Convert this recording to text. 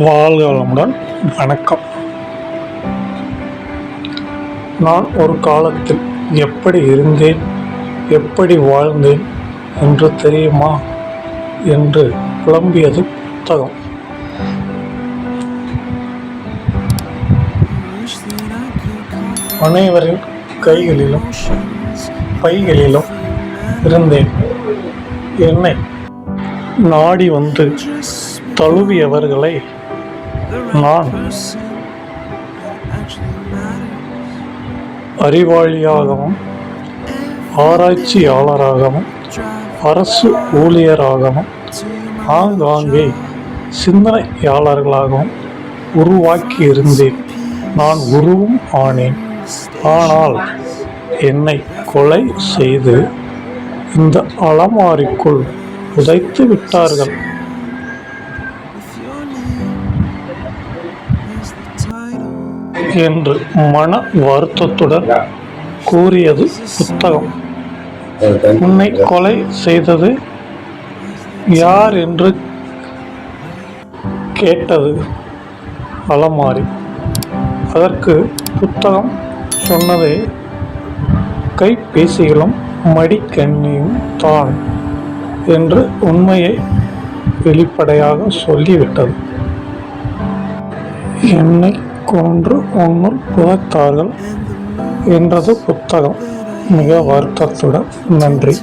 வாழ்க வளமுடன். வணக்கம். நான் ஒரு காலத்தில் எப்படி இருந்தேன், எப்படி வாழ்ந்தேன் என்று தெரியுமா என்று புலம்பியது புத்தகம். அனைவரின் கைகளிலும் பைகளிலும் இருந்தேன். என்னை நாடி வந்து தழுவியவர்களை நான் அறிவாளியாகவும் ஆராய்ச்சியாளராகவும் அரசு ஊழியராகவும் ஆங்காங்கே சிந்தனையாளர்களாகவும் உருவாக்கியிருந்தேன். நான் குருவும் ஆனேன். ஆனால் என்னை கொலை செய்து இந்த அலமாரிக்குள் புதைத்து விட்டார்கள். என்று மன வருத்தத்துடன் கூறியது புத்தகம். உன்னை கொலை செய்தது யார் என்று கேட்டது அலமாரி. அதற்கு புத்தகம் சொன்னதே கைபேசிகளும் மடிக்கண்ணியும் தான் என்று உண்மையை வெளிப்படையாக சொல்லிவிட்டது. என்னை கொன்று உன்னுள் புதைத்தார்கள் என்றது புத்தகம். மிக வருத்தத்துடன். நன்றி.